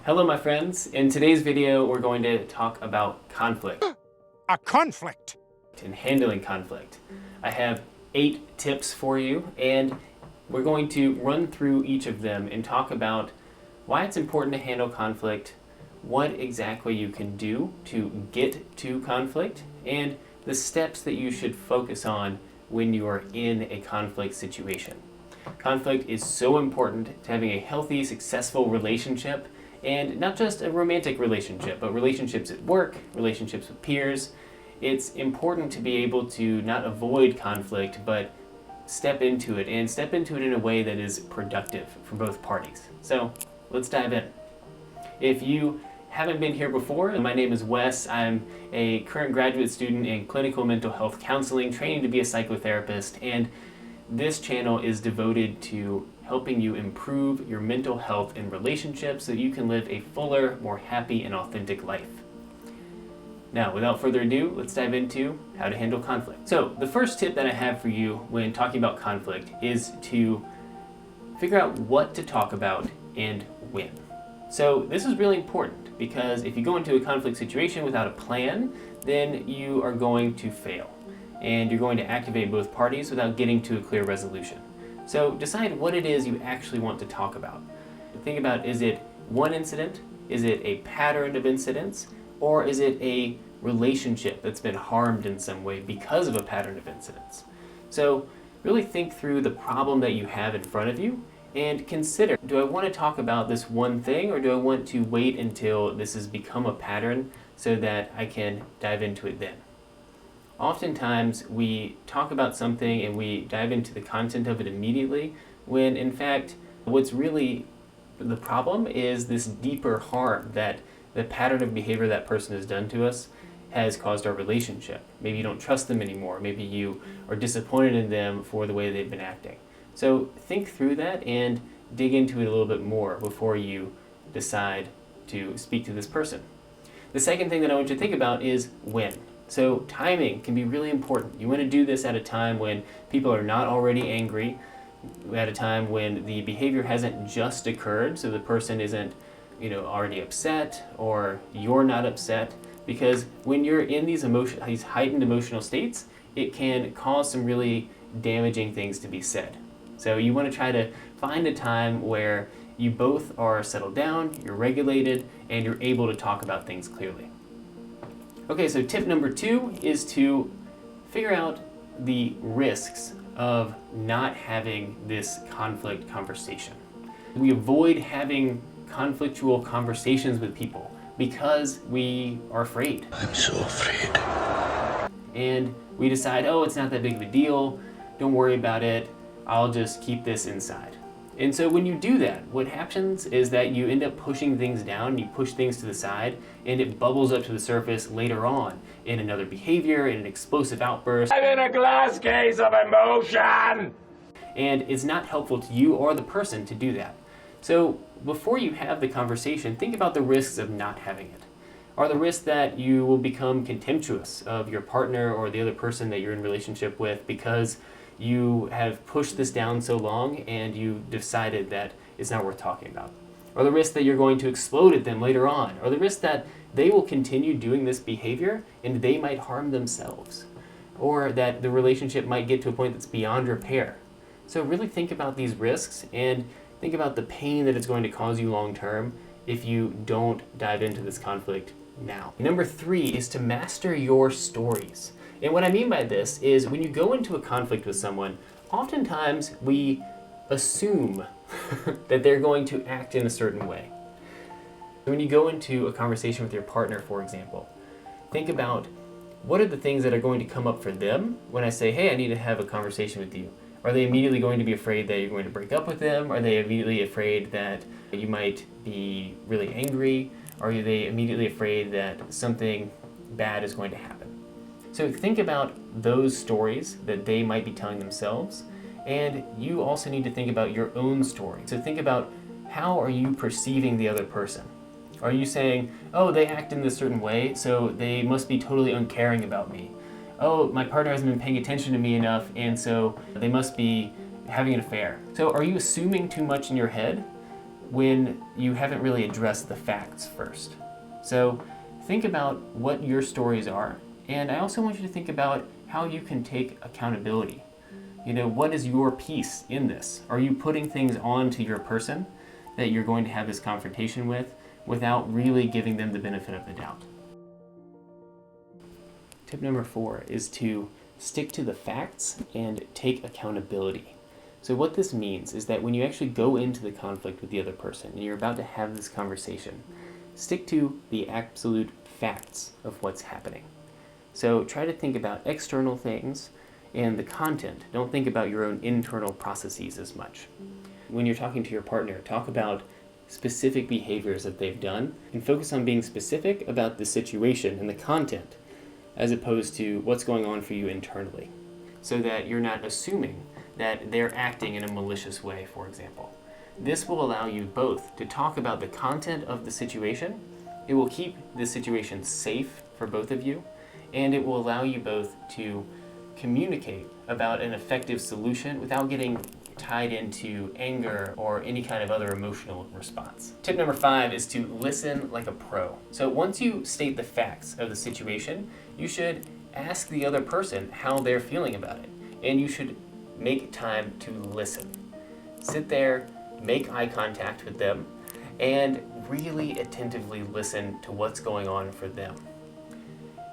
Hello my friends, in today's video we're going to talk about conflict. A conflict! And handling conflict. I have 8 tips for you and we're going to run through each of them and talk about why it's important to handle conflict, what exactly you can do to get to conflict, and the steps that you should focus on when you are in a conflict situation. Conflict is so important to having a healthy, successful relationship, and not just a romantic relationship, but relationships at work, relationships with peers. It's important to be able to not avoid conflict, but step into it, and step into it in a way that is productive for both parties. So let's dive in. If you haven't been here before, my name is Wes. I'm a current graduate student in clinical mental health counseling, training to be a psychotherapist, and this channel is devoted to helping you improve your mental health and relationships so that you can live a fuller, more happy, and authentic life. Now, without further ado, let's dive into how to handle conflict. So, the first tip that I have for you when talking about conflict is to figure out what to talk about and when. So, this is really important because if you go into a conflict situation without a plan, then you are going to fail. And you're going to activate both parties without getting to a clear resolution. So decide what it is you actually want to talk about. Think about, is it one incident? Is it a pattern of incidents? Or is it a relationship that's been harmed in some way because of a pattern of incidents? So really think through the problem that you have in front of you and consider, do I want to talk about this one thing, or do I want to wait until this has become a pattern so that I can dive into it then? Oftentimes we talk about something and we dive into the content of it immediately, when in fact what's really the problem is this deeper harm that the pattern of behavior that person has done to us has caused our relationship. Maybe you don't trust them anymore. Maybe you are disappointed in them for the way they've been acting. So think through that and dig into it a little bit more before you decide to speak to this person. The second thing that I want you to think about is when. So timing can be really important. You want to do this at a time when people are not already angry, at a time when the behavior hasn't just occurred, so the person isn't, already upset, or you're not upset, because when you're in these heightened emotional states, it can cause some really damaging things to be said. So you want to try to find a time where you both are settled down, you're regulated, and you're able to talk about things clearly. Okay, so tip number 2 is to figure out the risks of not having this conflict conversation. We avoid having conflictual conversations with people because we are afraid. I'm so afraid. And we decide, oh, it's not that big of a deal, don't worry about it, I'll just keep this inside. And so when you do that, what happens is that you end up pushing things down, you push things to the side, and it bubbles up to the surface later on in another behavior, in an explosive outburst. I'm in a glass case of emotion! And it's not helpful to you or the person to do that. So before you have the conversation, think about the risks of not having it. Are the risks that you will become contemptuous of your partner or the other person that you're in relationship with because you have pushed this down so long and you decided that it's not worth talking about? Or the risk that you're going to explode at them later on? Or the risk that they will continue doing this behavior and they might harm themselves? Or that the relationship might get to a point that's beyond repair? So really think about these risks and think about the pain that it's going to cause you long term if you don't dive into this conflict now. Number 3 is to master your stories. And what I mean by this is when you go into a conflict with someone, oftentimes we assume that they're going to act in a certain way. When you go into a conversation with your partner, for example, think about what are the things that are going to come up for them when I say, hey, I need to have a conversation with you. Are they immediately going to be afraid that you're going to break up with them? Are they immediately afraid that you might be really angry? Are they immediately afraid that something bad is going to happen? So think about those stories that they might be telling themselves, and you also need to think about your own story. So think about, how are you perceiving the other person? Are you saying, oh, they act in this certain way, so they must be totally uncaring about me? Oh, my partner hasn't been paying attention to me enough, and so they must be having an affair. So are you assuming too much in your head? when you haven't really addressed the facts first. So think about what your stories are, and I also want you to think about how you can take accountability. What is your piece in this? Are you putting things on to your person that you're going to have this confrontation with without really giving them the benefit of the doubt? Tip number 4 is to stick to the facts and take accountability. So what this means is that when you actually go into the conflict with the other person and you're about to have this conversation, stick to the absolute facts of what's happening. So try to think about external things and the content. Don't think about your own internal processes as much. When you're talking to your partner, talk about specific behaviors that they've done and focus on being specific about the situation and the content as opposed to what's going on for you internally, so that you're not assuming that they're acting in a malicious way, for example. This will allow you both to talk about the content of the situation. It will keep the situation safe for both of you, and it will allow you both to communicate about an effective solution without getting tied into anger or any kind of other emotional response. Tip number 5 is to listen like a pro. So once you state the facts of the situation, you should ask the other person how they're feeling about it, and you should make time to listen. Sit there, make eye contact with them, and really attentively listen to what's going on for them.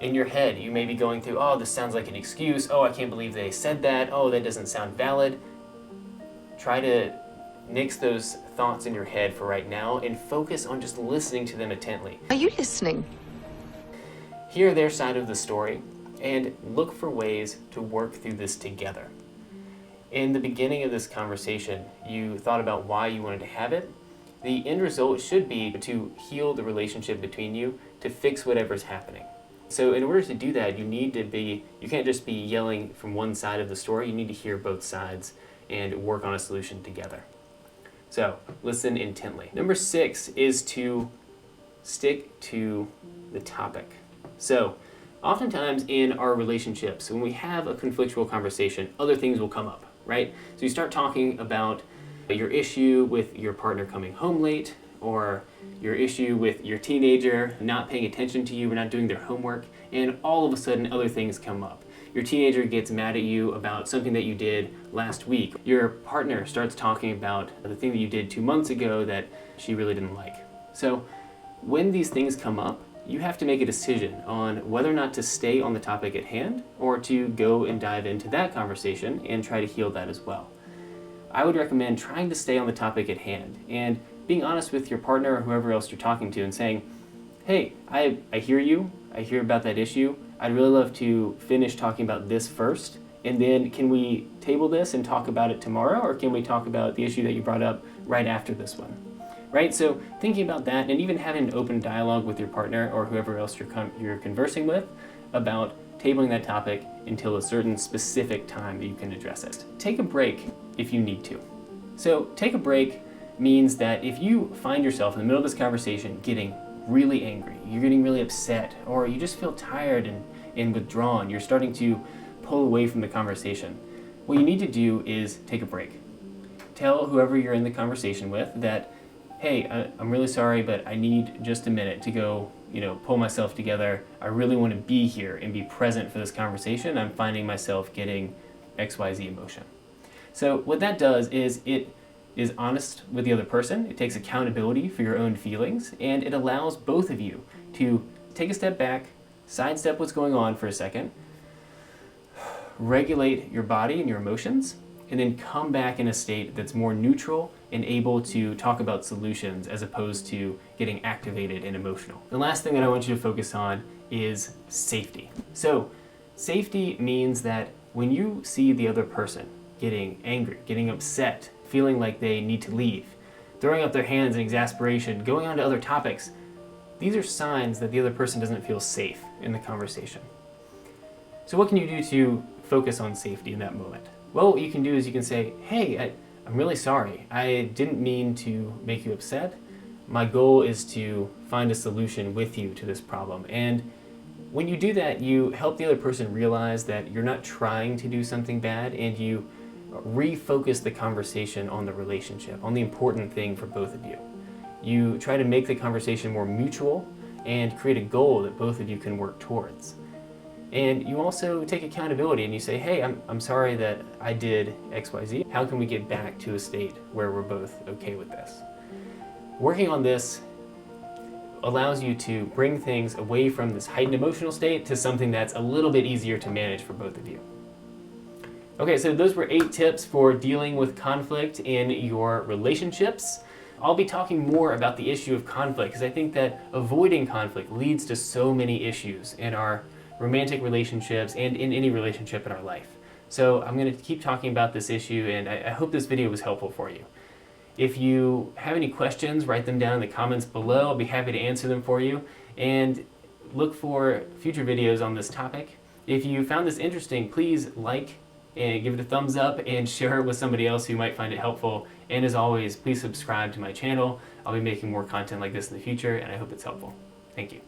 In your head, you may be going through, oh, this sounds like an excuse. Oh, I can't believe they said that. Oh, that doesn't sound valid. Try to nix those thoughts in your head for right now and focus on just listening to them intently. Are you listening? Hear their side of the story and look for ways to work through this together. In the beginning of this conversation, you thought about why you wanted to have it. The end result should be to heal the relationship between you, to fix whatever's happening. So in order to do that, you can't just be yelling from one side of the story. You need to hear both sides and work on a solution together. So listen intently. Number 6 is to stick to the topic. So oftentimes in our relationships, when we have a conflictual conversation, other things will come up, right? So you start talking about your issue with your partner coming home late, or your issue with your teenager not paying attention to you or not doing their homework, and all of a sudden other things come up. Your teenager gets mad at you about something that you did last week. Your partner starts talking about the thing that you did 2 months ago that she really didn't like. So when these things come up, you have to make a decision on whether or not to stay on the topic at hand or to go and dive into that conversation and try to heal that as well. I would recommend trying to stay on the topic at hand and being honest with your partner or whoever else you're talking to and saying, hey, I hear you, I hear about that issue, I'd really love to finish talking about this first, and then can we table this and talk about it tomorrow, or can we talk about the issue that you brought up right after this one? Right? So thinking about that and even having an open dialogue with your partner or whoever else you're conversing with about tabling that topic until a certain specific time that you can address it. Take a break if you need to. So take a break means that if you find yourself in the middle of this conversation getting really angry, you're getting really upset, or you just feel tired and withdrawn, you're starting to pull away from the conversation, what you need to do is take a break. Tell whoever you're in the conversation with that, hey, I'm really sorry, but I need just a minute to go, pull myself together. I really want to be here and be present for this conversation. I'm finding myself getting XYZ emotion. So what that does is it is honest with the other person, it takes accountability for your own feelings, and it allows both of you to take a step back, sidestep what's going on for a second, regulate your body and your emotions, and then come back in a state that's more neutral and able to talk about solutions as opposed to getting activated and emotional. The last thing that I want you to focus on is safety. So safety means that when you see the other person getting angry, getting upset, feeling like they need to leave, throwing up their hands in exasperation, going on to other topics, these are signs that the other person doesn't feel safe in the conversation. So what can you do to focus on safety in that moment? Well, what you can do is you can say, hey, I'm really sorry. I didn't mean to make you upset. My goal is to find a solution with you to this problem. And when you do that, you help the other person realize that you're not trying to do something bad, and you refocus the conversation on the relationship, on the important thing for both of you. You try to make the conversation more mutual and create a goal that both of you can work towards. And you also take accountability and you say, hey, I'm sorry that I did XYZ. How can we get back to a state where we're both okay with this? Working on this allows you to bring things away from this heightened emotional state to something that's a little bit easier to manage for both of you. Okay, so those were 8 tips for dealing with conflict in your relationships. I'll be talking more about the issue of conflict because I think that avoiding conflict leads to so many issues in our romantic relationships and in any relationship in our life. So I'm going to keep talking about this issue, and I hope this video was helpful for you. If you have any questions, write them down in the comments below. I'll be happy to answer them for you. And look for future videos on this topic. If you found this interesting, please like and give it a thumbs up and share it with somebody else who might find it helpful. And as always, please subscribe to my channel. I'll be making more content like this in the future, and I hope it's helpful. Thank you.